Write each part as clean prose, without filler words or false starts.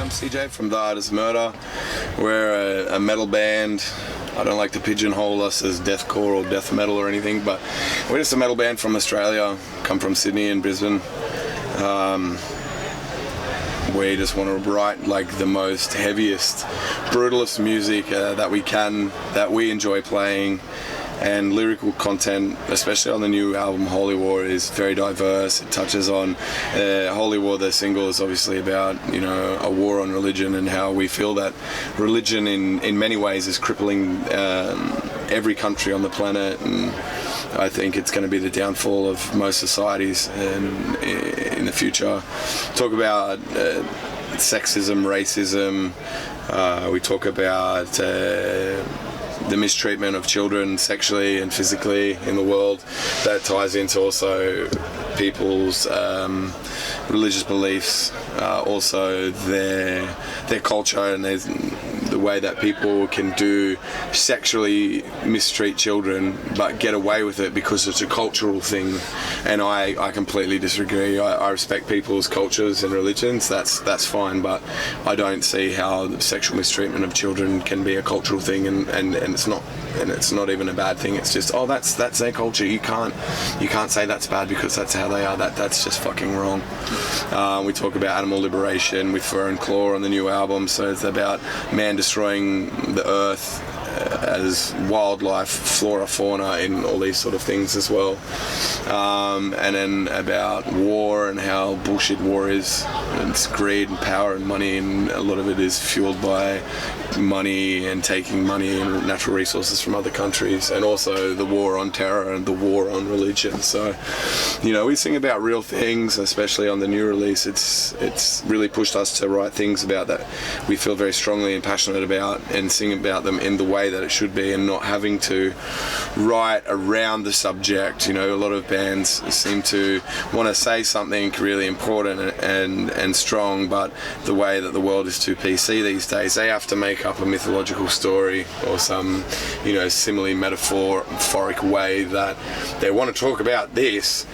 C J from The Art Is Murder. We're a metal band. I don't like to pigeonhole us as deathcore or death metal or anything, but we're just a metal band from Australia, come from Sydney and Brisbane. We just want to write like the most heaviest, brutalist music that we can, that we enjoy playing. And lyrical content, especially on the new album Holy War, is very diverse. It touches on Holy War, the single, is obviously about, you know, a war on religion and how we feel that religion in many ways is crippling every country on the planet, and I think it's going to be the downfall of most societies in the future. Talk about sexism, racism. We talk about the mistreatment of children sexually and physically in the world. That ties into also people's religious beliefs, also their culture, and there's the way that people can do sexually mistreat children but get away with it because it's a cultural thing, and I completely disagree. I respect people's cultures and religions, that's fine, but I don't see how the sexual mistreatment of children can be a cultural thing, and it's not even a bad thing. It's just, oh, that's their culture. You can't say that's bad because that's how they are. That's just fucking wrong. We talk about animal liberation with Fur and Claw on the new album, so it's about man destroying the earth as wildlife, flora, fauna, in all these sort of things as well. And then about war and how bullshit war is. It's greed and power and money, and a lot of it is fueled by money and taking money and natural resources from other countries, and also the war on terror and the war on religion. So, you know, we sing about real things, especially on the new release. It's really pushed us to write things about that we feel very strongly and passionate about, and sing about them in the way that it should be, and not having to write around the subject. You know, a lot of bands seem to want to say something really important and strong, but the way that the world is too PC these days, they have to make up a mythological story or some, you know, simile metaphoric way that they want to talk about this,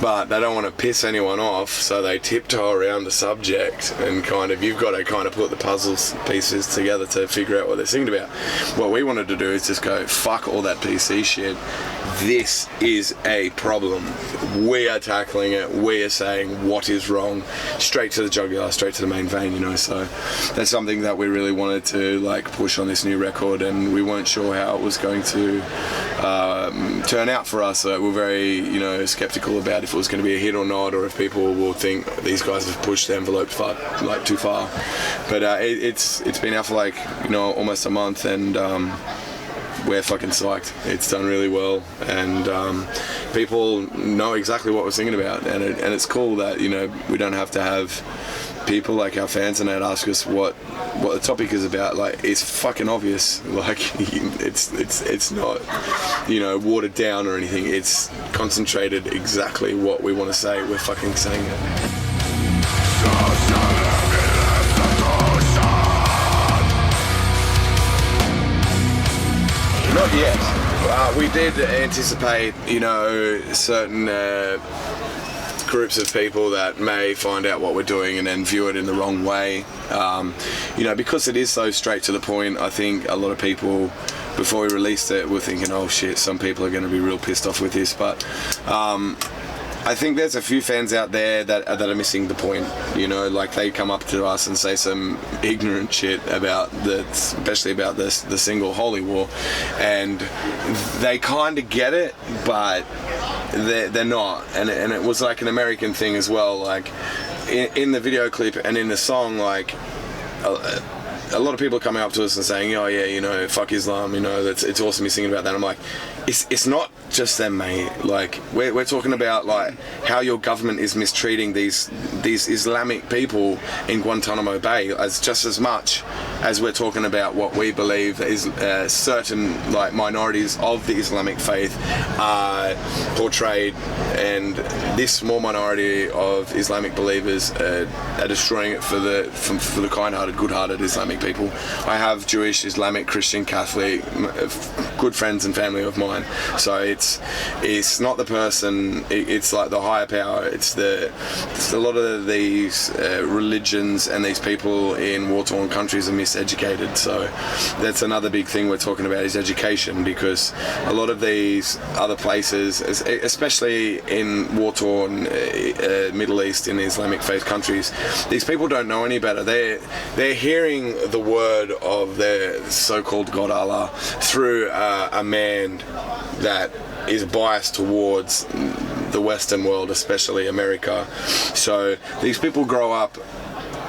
but they don't want to piss anyone off, so they tiptoe around the subject, and you've got to kind of put the puzzle pieces together to figure out what they're singing about. What we wanted to do is just go, fuck all that PC shit. This is a problem. We are tackling it. We are saying what is wrong, straight to the jugular, straight to the main vein, you know. So that's something that we really wanted to like push on this new record, and we weren't sure how it was going to turn out for us. So we're very, you know, skeptical about if it was going to be a hit or not, or if people will think these guys have pushed the envelope too far. But it's been out for like, you know, almost a month, and we're fucking psyched. It's done really well, and people know exactly what we're singing about, and it's cool that, you know, we don't have to have people like our fans and that ask us what the topic is about. Like, it's fucking obvious. Like, it's not, you know, watered down or anything. It's concentrated exactly what we want to say. We're fucking saying it. Not yet. We did anticipate, you know, certain groups of people that may find out what we're doing and then view it in the wrong way. You know, because it is so straight to the point, I think a lot of people, before we released it, were thinking, oh shit, some people are going to be real pissed off with this. But I think there's a few fans out there that are missing the point. You know, like, they come up to us and say some ignorant shit about especially about the single Holy War, and they kind of get it, but they're not. And it was like an American thing as well. Like, in the video clip and in the song, like, a lot of people are coming up to us and saying, oh yeah, you know, fuck Islam, you know, it's awesome you're singing about that. I'm like, it's not just them, mate. Like we're talking about like how your government is mistreating these Islamic people in Guantanamo Bay as just as much as we're talking about what we believe is certain like minorities of the Islamic faith are portrayed, and this small minority of Islamic believers are destroying it for the kind-hearted, good-hearted Islamic people. I have Jewish, Islamic, Christian, Catholic, good friends and family of mine. So it's not the person. It's like the higher power. It's a lot of these religions and these people in war-torn countries are miseducated. So that's another big thing we're talking about is education, because a lot of these other places, especially in war-torn Middle East and Islamic faith countries, these people don't know any better. They're hearing the word of their so-called God Allah through a man that is biased towards the Western world, especially America. So these people grow up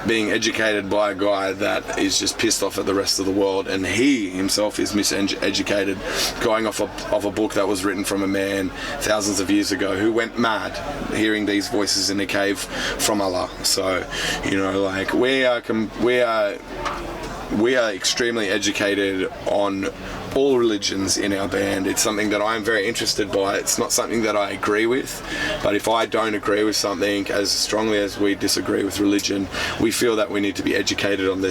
being educated by a guy that is just pissed off at the rest of the world, and he himself is miseducated, going off a book that was written from a man thousands of years ago who went mad hearing these voices in a cave from Allah. So, you know, like we are extremely educated on all religions in our band. It's something that I'm very interested by. It's not something that I agree with, but if I don't agree with something as strongly as we disagree with religion, we feel that we need to be educated on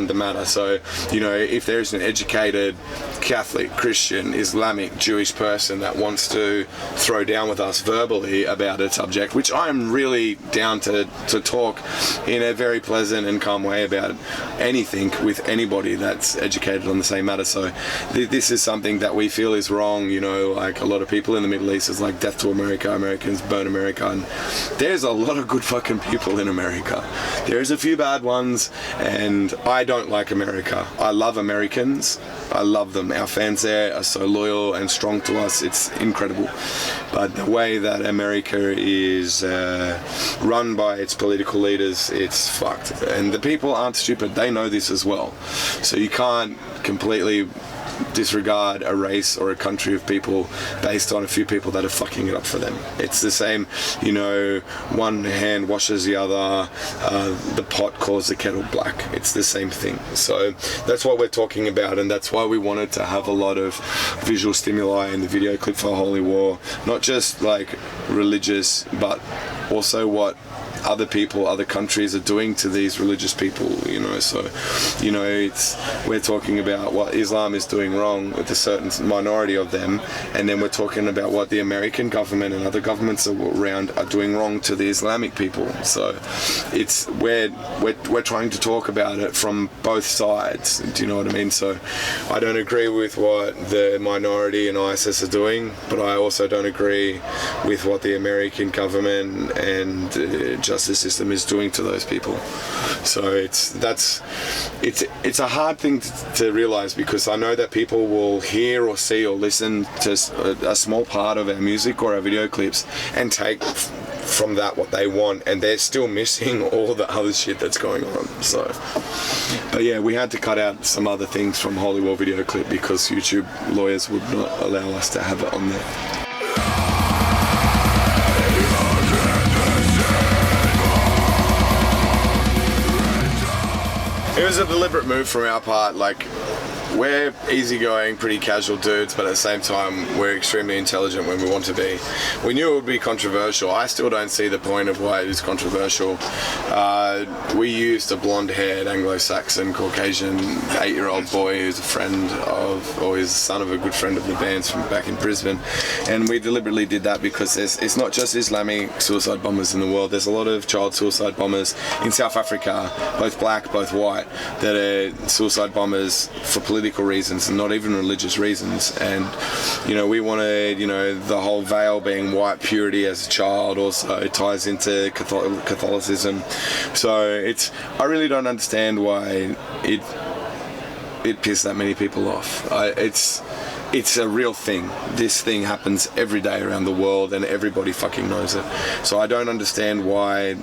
the matter. So, you know, if there's an educated Catholic, Christian, Islamic, Jewish person that wants to throw down with us verbally about a subject, which I'm really down to talk in a very pleasant and calm way about anything with anybody that's educated on the same matter. So this is something that we feel is wrong. You know, like a lot of people in the Middle East is like death to America, Americans burn America, and there's a lot of good fucking people in America. There's a few bad ones, and I don't like America. I love Americans. I love them. Our fans there are so loyal and strong to us. It's incredible. But the way that America is run by its political leaders, it's fucked. And the people aren't stupid. They know this as well. So you can't completely disregard a race or a country of people based on a few people that are fucking it up for them. It's the same, you know, one hand washes the other, the pot calls the kettle black. It's the same thing. So that's what we're talking about, and that's why we wanted to have a lot of visual stimuli in the video clip for Holy War, not just like religious, but also what other people, other countries are doing to these religious people, you know. So, you know, we're talking about what Islam is doing wrong with a certain minority of them, and then we're talking about what the American government and other governments around are doing wrong to the Islamic people. So we're trying to talk about it from both sides. Do you know what I mean? So I don't agree with what the minority in ISIS are doing, but I also don't agree with what the American government and justice system is doing to those people. So it's a hard thing to realize, because I know that people will hear or see or listen to a small part of our music or our video clips and take from that what they want, and they're still missing all the other shit that's going on. So, but yeah, we had to cut out some other things from Holy War video clip because YouTube lawyers would not allow us to have it on there. It was a deliberate move from our part. Like, we're easygoing, pretty casual dudes, but at the same time, we're extremely intelligent when we want to be. We knew it would be controversial. I still don't see the point of why it is controversial. We used a blonde-haired Anglo-Saxon Caucasian 8-year-old boy who's a friend of, or is the son of a good friend of the band's from back in Brisbane, and we deliberately did that because it's not just Islamic suicide bombers in the world. There's a lot of child suicide bombers in South Africa, both black, both white, that are suicide bombers for political reasons and not even religious reasons. And, you know, we wanted, you know, the whole veil being white purity as a child also ties into Catholicism. So I really don't understand why it pissed that many people off. it's a real thing. This thing happens every day around the world, and everybody fucking knows it. So I don't understand why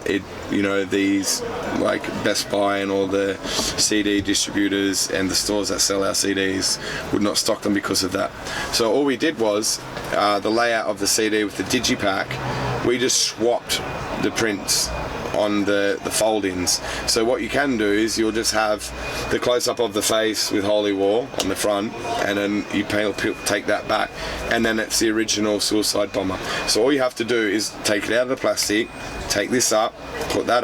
these like Best Buy and all the CD distributors and the stores that sell our CDs would not stock them because of that. So all we did was the layout of the CD with the digipack, we just swapped the prints on the fold-ins. So what you can do is you'll just have the close-up of the face with Holy War on the front, and then you take that back, and then it's the original Suicide Bomber. So all you have to do is take it out of the plastic, take this up, put that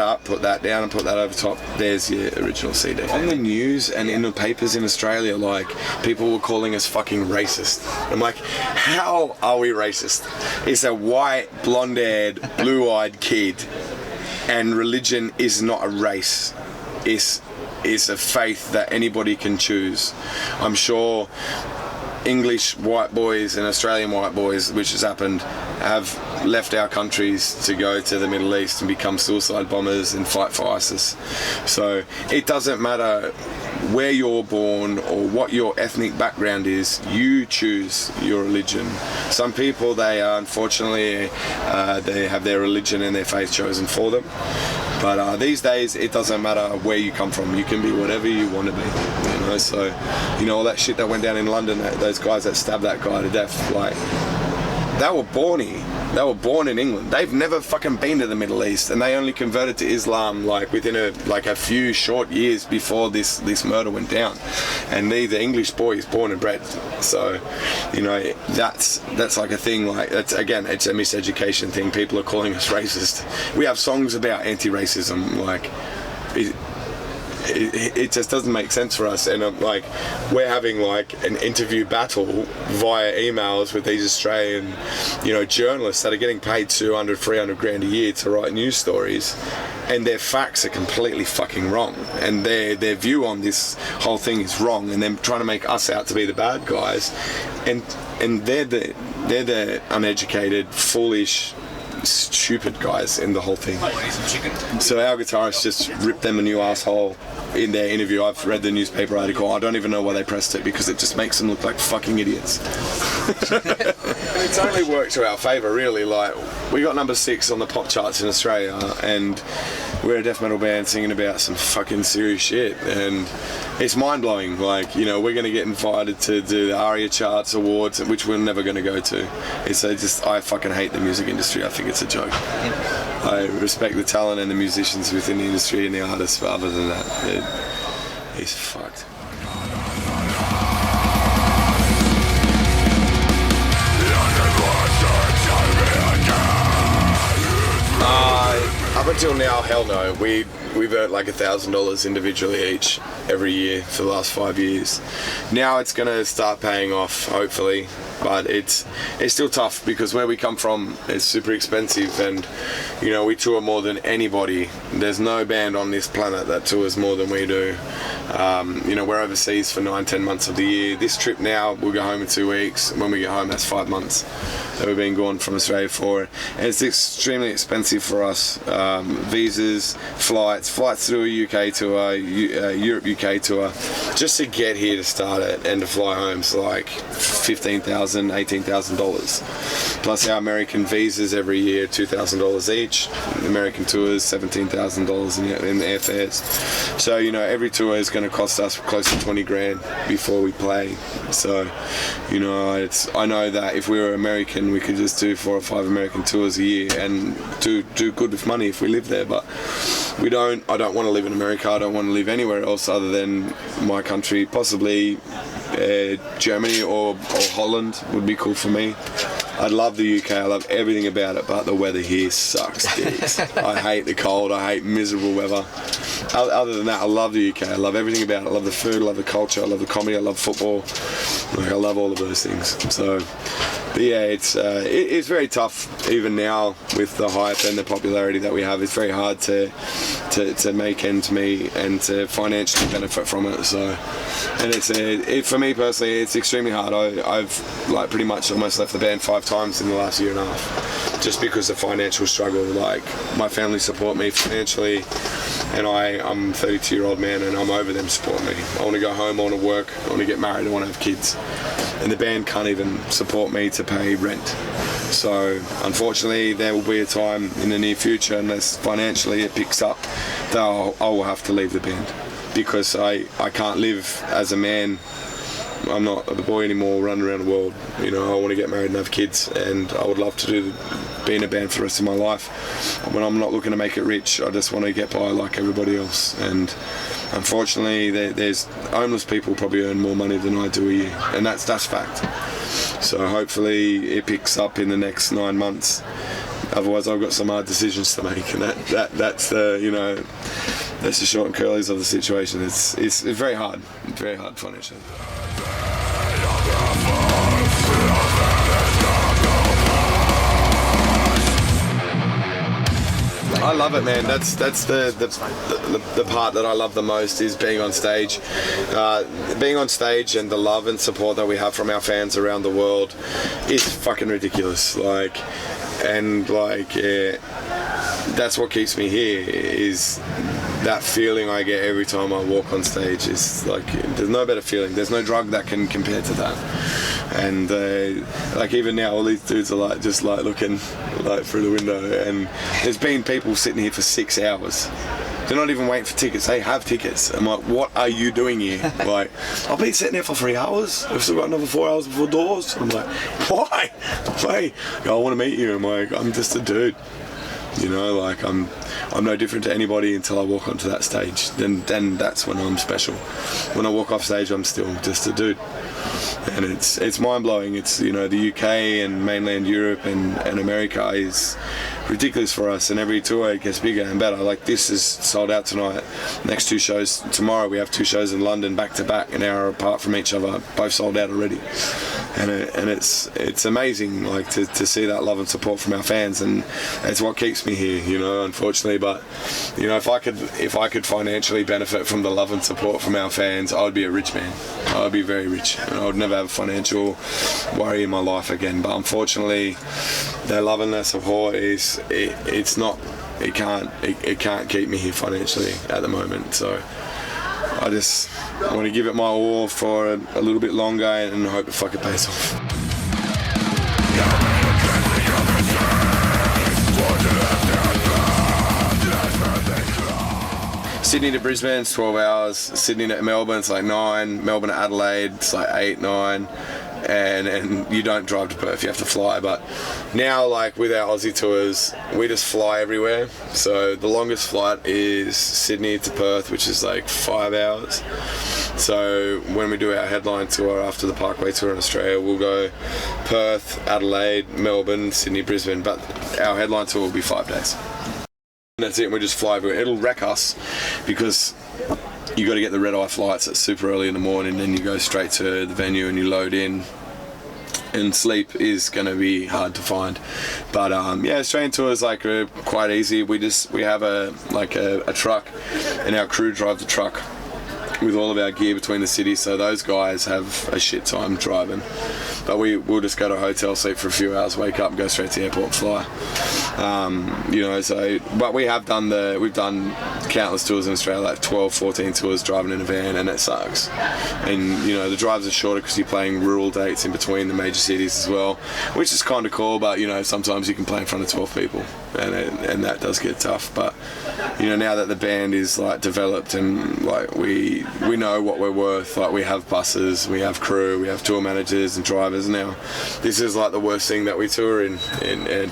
down, and put that over top. There's your original CD. On the news and in the papers in Australia, like, people were calling us fucking racist. I'm like, how are we racist? It's a white, blonde-haired, blue-eyed kid, and religion is not a race. It's a faith that anybody can choose. I'm sure English white boys and Australian white boys, which has happened, have left our countries to go to the Middle East and become suicide bombers and fight for ISIS. So it doesn't matter where you're born or what your ethnic background is, you choose your religion. Some people, they unfortunately they have their religion and their faith chosen for them. But these days, it doesn't matter where you come from. You can be whatever you want to be, you know. So, all that shit that went down in London, those guys that stabbed that guy to death, like, they were born here. They were born in England. They've never fucking been to the Middle East, and they only converted to Islam like within a few short years before this murder went down. And these are English boys, born and bred. So, that's like a thing. Like, that's, again, it's a miseducation thing. People are calling us racist. We have songs about anti-racism. Like, it just doesn't make sense for us. And like, we're having like an interview battle via emails with these Australian journalists that are getting paid 200-300 grand a year to write news stories, and their facts are completely fucking wrong, and their view on this whole thing is wrong, and they're trying to make us out to be the bad guys, and they're the uneducated, foolish, stupid guys in the whole thing. So our guitarist just ripped them a new asshole in their interview. I've read the newspaper article. I don't even know why they pressed it, because it just makes them look like fucking idiots. And it's only worked to our favour, really. Like, we got number 6 on the pop charts in Australia, and we're a death metal band singing about some fucking serious shit, and it's mind-blowing. Like, we're going to get invited to do the ARIA Charts Awards, which we're never going to go to. I fucking hate the music industry. I think it's a joke. I respect the talent and the musicians within the industry and the artists, but other than that, it's fucked. Up until now, hell no. We've earned like $1,000 individually each every year for the last 5 years. Now it's going to start paying off, hopefully, but it's still tough, because where we come from is super expensive, and we tour more than anybody. There's no band on this planet that tours more than we do. We're overseas for 9-10 months of the year. This trip now, we'll go home in 2 weeks. When we get home, that's 5 months that we've been gone from Australia for. And it's extremely expensive for us. Visas, flights to do a UK tour, Europe UK tour, just to get here to start it and to fly home is like $15,000, $18,000. Plus our American visas every year, $2,000 each. American tours, $17,000 in the airfares. So every tour is going to cost us close to 20 grand before we play. So I know that if we were American, we could just do 4 or 5 American tours a year and do good with money if we live there, but we don't. I don't want to live in America. I don't want to live anywhere else other than my country. Possibly Germany or Holland would be cool for me. I love the UK, I love everything about it, but the weather here sucks dicks. I hate the cold, I hate miserable weather. Other than that, I love the UK, I love everything about it. I love the food, I love the culture, I love the comedy, I love football. I love all of those things. So, but yeah, it's very tough even now with the hype and the popularity that we have. It's very hard to make ends meet and to financially benefit from it. So, and for me personally, it's extremely hard. I've like pretty much almost left the band 5 times in the last year and a half, just because of financial struggle. Like, my family support me financially. and I'm a 32-year-old man, and I'm over them supporting me. I want to go home, I want to work, I want to get married, I want to have kids, and the band can't even support me to pay rent. So unfortunately there will be a time in the near future, unless financially it picks up, that I will have to leave the band, because I can't live as a man. I'm not the boy anymore running around the world. You know, I want to get married and have kids, and I would love to be in a band for the rest of my life. When I'm not looking to make it rich, I just want to get by like everybody else. And unfortunately there's homeless people probably earn more money than I do a year, and that's fact. So hopefully it picks up in the next 9 months. Otherwise I've got some hard decisions to make, and that's the, you know, that's the short and curlies of the situation. It's very hard financially. I love it, man. That's the part that I love the most, is being on stage. Being on stage and the love and support that we have from our fans around the world is fucking ridiculous. That's what keeps me here, is that feeling I get every time I walk on stage. Is like, there's no better feeling. There's no drug that can compare to that. And like even now, all these dudes are just looking through the window, and there's been people sitting here for 6 hours. They're not even waiting for tickets. They have tickets. I'm like, what are you doing here? Like, I've been sitting here for 3 hours. I've still got another 4 hours before doors. I'm like, why? Why? I want to meet you. I'm like, I'm just a dude. You know, like I'm no different to anybody until I walk onto that stage. Then that's when I'm special. When I walk off stage, I'm still just a dude. And it's mind-blowing. It's, you know, the UK and mainland Europe and America is ridiculous for us, and every tour it gets bigger and better. Like, this is sold out tonight. Next 2 shows tomorrow. We have 2 shows in London back to back, an hour apart from each other, both sold out already. And it's amazing, like, to see that love and support from our fans, and it's what keeps me here, you know, unfortunately. But, you know, if I could financially benefit from the love and support from our fans, I would be a rich man. I would be very rich, and I would never have a financial worry in my life again. But unfortunately, their love and their support it can't keep me here financially at the moment. So I just want to give it my all for a little bit longer, and hope it fucking pays off. Sydney to Brisbane, it's 12 hours. Sydney to Melbourne, it's like 9. Melbourne to Adelaide, it's like 8, 9. And you don't drive to Perth, you have to fly. But now, like, with our Aussie tours, we just fly everywhere. So the longest flight is Sydney to Perth, which is like 5 hours. So when we do our headline tour after the Parkway tour in Australia, we'll go Perth, Adelaide, Melbourne, Sydney, Brisbane. But our headline tour will be 5 days. And that's it, and we just fly everywhere. It'll wreck us, because you got to get the red-eye flights at super early in the morning, then you go straight to the venue and you load in, and sleep is going to be hard to find. But yeah, Australian tours like are quite easy. We have a truck, and our crew drive the truck with all of our gear between the cities, so those guys have a shit time driving. But we'll just go to a hotel, sleep for a few hours, wake up and go straight to the airport and fly. You know, so, but we've done countless tours in Australia, like 12, 14 tours driving in a van, and it sucks. And, you know, the drives are shorter because you're playing rural dates in between the major cities as well, which is kind of cool. But, you know, sometimes you can play in front of 12 people, and that does get tough. But, you know, now that the band is like developed, and like we know what we're worth, like we have buses, we have crew, we have tour managers and drivers now. This is like the worst thing that we tour in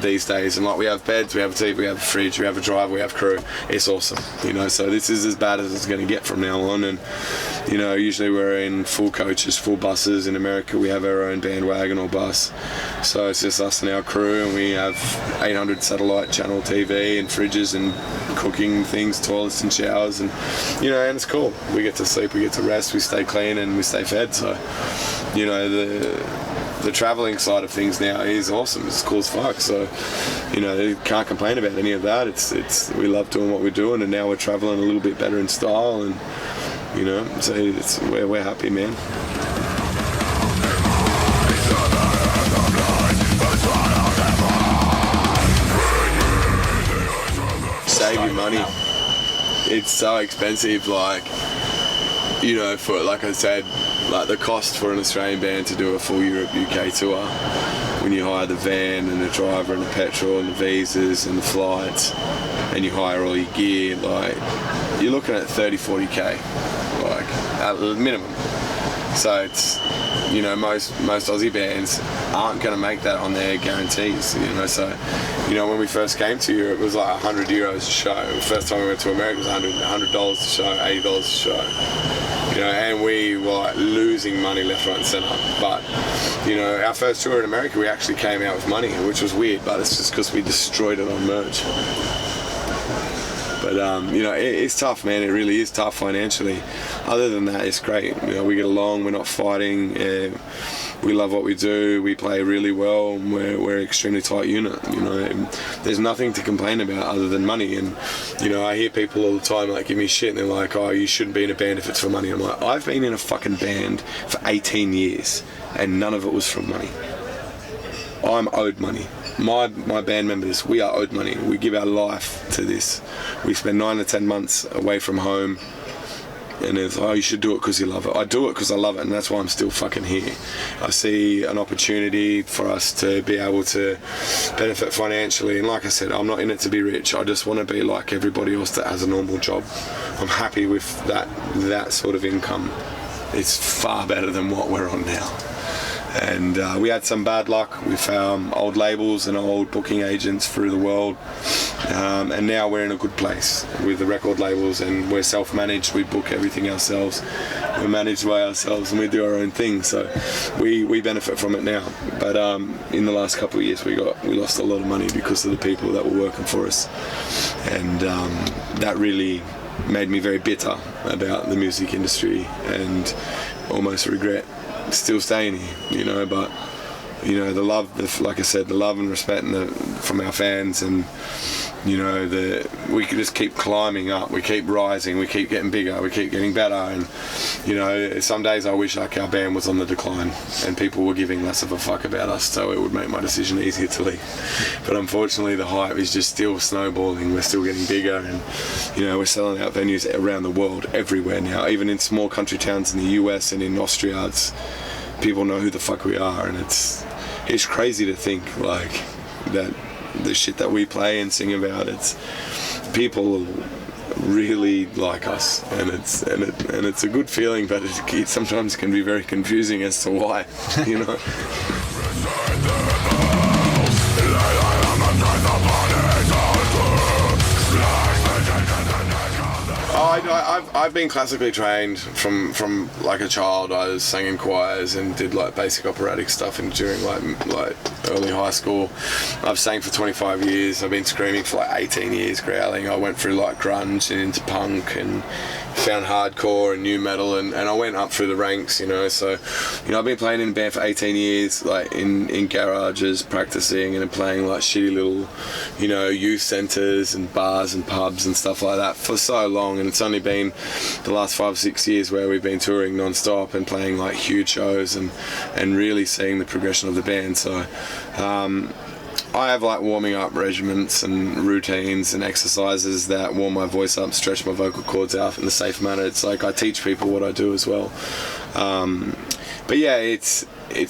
these days. And like, we have beds, we have a TV, we have a fridge, we have a driver, we have crew. It's awesome, you know. So this is as bad as it's going to get from now on. And, you know, usually we're in full coaches, full buses. In America we have our own bandwagon or bus, so it's just us and our crew, and we have 800 satellite channel TV and fridges and cooking things, toilets and showers, and, you know, and it's cool. We get to sleep, we get to rest, we stay clean, and we stay fed. So, you know, the travelling side of things now is awesome. It's cool as fuck. So, you know, you can't complain about any of that. It's we love doing what we're doing, and now we're travelling a little bit better in style, and, you know, so we're happy, man. Save your money. it's so expensive, like, you know, for, like I said, like the cost for an Australian band to do a full Europe UK tour, when you hire the van and the driver and the petrol and the visas and the flights, and you hire all your gear, like, you're looking at 30-40k, like, at the minimum. So it's, you know, most Aussie bands aren't going to make that on their guarantees, you know. So, you know, when we first came to Europe, it was like €100 a show. The first time we went to America, it was $100 a show, $80 a show. You know, and we were like losing money left, right and centre. But, you know, our first tour in America, we actually came out with money, which was weird, but it's just because we destroyed it on merch. But, you know, it's tough, man. It really is tough financially. Other than that, it's great. You know, we get along, we're not fighting, we love what we do, we play really well, and we're an extremely tight unit. You know, there's nothing to complain about other than money. And, you know, I hear people all the time, like, give me shit, and they're like, oh, you shouldn't be in a band if it's for money. I'm like, I've been in a fucking band for 18 years, and none of it was from money. I'm owed money. My band members, we are owed money. We give our life to this. We spend 9 to 10 months away from home, and it's, oh, you should do it because you love it. I do it because I love it, and that's why I'm still fucking here. I see an opportunity for us to be able to benefit financially, and like I said, I'm not in it to be rich. I just want to be like everybody else that has a normal job. I'm happy with that sort of income. It's far better than what we're on now. And we had some bad luck with old labels and old booking agents through the world, and now we're in a good place with the record labels, and we're self-managed. We book everything ourselves, we're managed by ourselves, and we do our own thing, so we benefit from it now. But in the last couple of years we lost a lot of money because of the people that were working for us, and that really made me very bitter about the music industry, and almost regret still staying here, you know. But, you know, the love, like I said, the love and respect from our fans, and, you know, we could just keep climbing up, we keep rising, we keep getting bigger, we keep getting better. And, you know, some days I wish like our band was on the decline and people were giving less of a fuck about us, so it would make my decision easier to leave. But unfortunately the hype is just still snowballing. We're still getting bigger, and, you know, we're selling out venues around the world, everywhere now, even in small country towns in the US and in Austria. People know who the fuck we are, and it's crazy to think, like, that the shit that we play and sing about, it's people really like us, and it's a good feeling, but it sometimes can be very confusing as to why, you know. I've been classically trained from like a child. I sang in choirs and did like basic operatic stuff during like early high school. I've sang for 25 years. I've been screaming for like 18 years, growling. I went through like grunge and into punk, and found hardcore and new metal, and I went up through the ranks, you know. So, you know, I've been playing in a band for 18 years, like in garages, practicing and playing like shitty little, you know, youth centres and bars and pubs and stuff like that for so long. And it's only been the last 5 or 6 years where we've been touring non-stop and playing like huge shows and really seeing the progression of the band. So I have like warming up regimens and routines and exercises that warm my voice up, stretch my vocal cords out in a safe manner. It's like I teach people what I do as well. But yeah, it's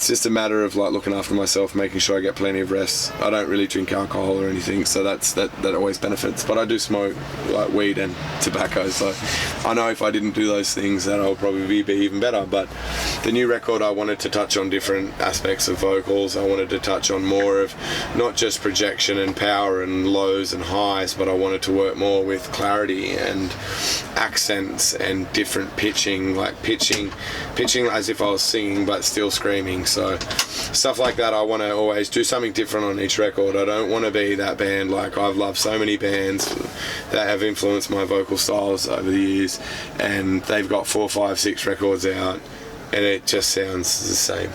just a matter of like looking after myself, making sure I get plenty of rest. I don't really drink alcohol or anything, so that always benefits. But I do smoke like weed and tobacco, so I know if I didn't do those things that I'll probably be even better. But the new record, I wanted to touch on different aspects of vocals. I wanted to touch on more of not just projection and power and lows and highs, but I wanted to work more with clarity and accents and different pitching, like pitching as if I was singing but still screaming. So stuff like that, I want to always do something different on each record. I don't want to be that band. Like, I've loved so many bands that have influenced my vocal styles over the years, and they've got 4, 5, 6 records out and it just sounds the same.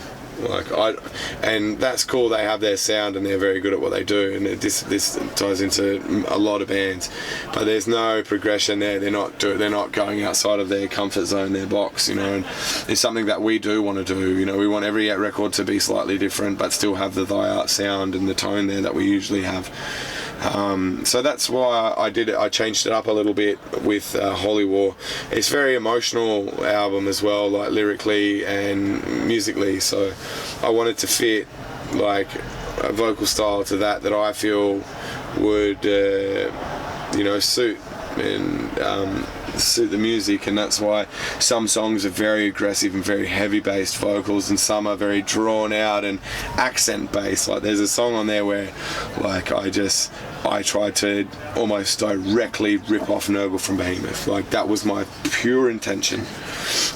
And that's cool. They have their sound and they're very good at what they do, and this ties into a lot of bands, but there's no progression there. They're not going outside of their comfort zone, their box, you know. And it's something that we do want to do, you know. We want every record to be slightly different but still have the Thy Art sound and the tone there that we usually have. So that's why I did it. I changed it up a little bit with Holy War. It's a very emotional album as well, like lyrically and musically. So I wanted to fit like a vocal style to that I feel would suit and suit the music, and that's why some songs are very aggressive and very heavy based vocals, and some are very drawn out and accent based. Like there's a song on there where like I tried to almost directly rip off Nurgle from Behemoth. Like that was my pure intention.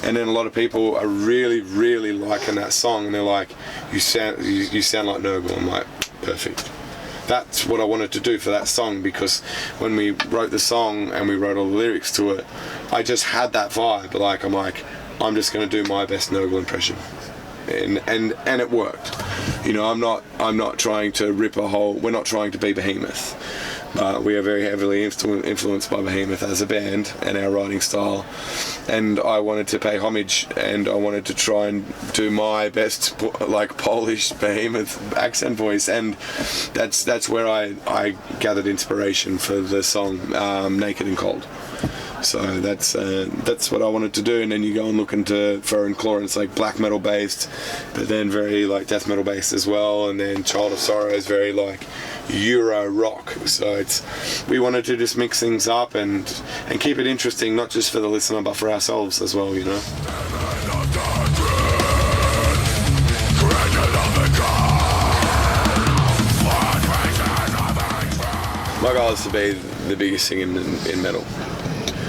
And then a lot of people are really, really liking that song, and they're like, you sound like Nurgle. I'm like, perfect. That's what I wanted to do for that song, because when we wrote the song and we wrote all the lyrics to it, I just had that vibe. Like I'm just going to do my best Nurgle impression, and it worked. I'm not trying to rip a hole. We're not trying to be Behemoth. We are very heavily influenced by Behemoth as a band and our writing style, and I wanted to pay homage, and I wanted to try and do my best like Polish Behemoth accent voice, and that's where I gathered inspiration for the song Naked and Cold. So that's what I wanted to do. And then you go and look into Fur and Claw, and it's like black metal based, but then very like death metal based as well. And then Child of Sorrow is very like Euro rock. So we wanted to just mix things up and keep it interesting, not just for the listener but for ourselves as well, My goal is to be the biggest thing in metal.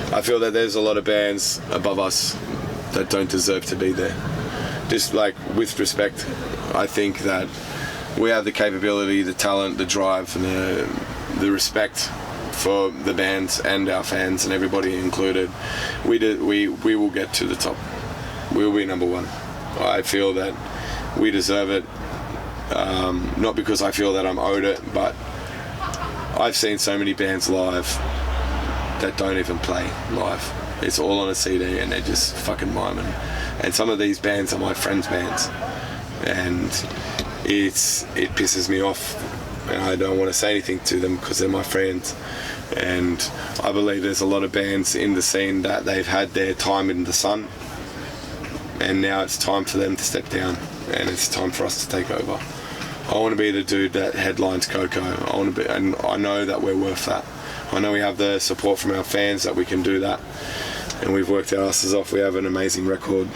I feel that there's a lot of bands above us that don't deserve to be there. Just like with respect, I think that we have the capability, the talent, the drive, and the respect for the bands and our fans and everybody included. We will get to the top. We will be number one. I feel that we deserve it. Not because I feel that I'm owed it, but I've seen so many bands live that don't even play live. It's all on a CD and they're just fucking miming. And some of these bands are my friends' bands, and it pisses me off, and I don't want to say anything to them because they're my friends. And I believe there's a lot of bands in the scene that they've had their time in the sun, and now it's time for them to step down, and it's time for us to take over. I want to be the dude that headlines Coco. And I know that we're worth that. I know we have the support from our fans that we can do that, and we've worked our asses off. We have an amazing record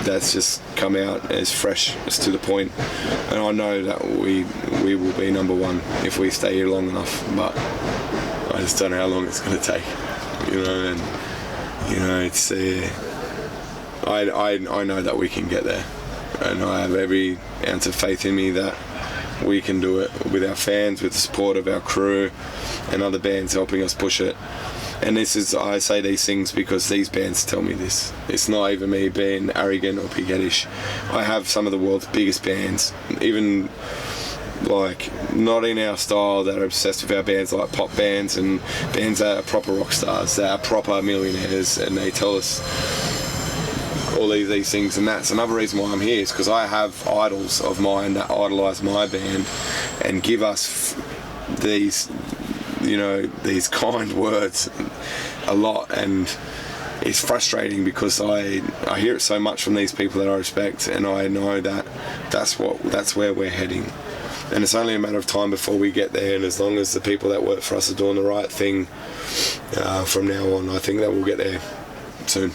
that's just come out, it's fresh, it's to the point, and I know that we will be number one if we stay here long enough, but I just don't know how long it's going to take, it's I know that we can get there, and I have every ounce of faith in me that we can do it with our fans, with the support of our crew and other bands helping us push it. And I say these things because these bands tell me this. It's not even me being arrogant or pigheadish. I have some of the world's biggest bands, even like not in our style, that are obsessed with our bands, like pop bands and bands that are proper rock stars, that are proper millionaires, and they tell us all these things. And that's another reason why I'm here, is because I have idols of mine that idolise my band and give us these kind words a lot, and it's frustrating because I hear it so much from these people that I respect, and I know that that's where we're heading, and it's only a matter of time before we get there. And as long as the people that work for us are doing the right thing from now on, I think that we'll get there soon.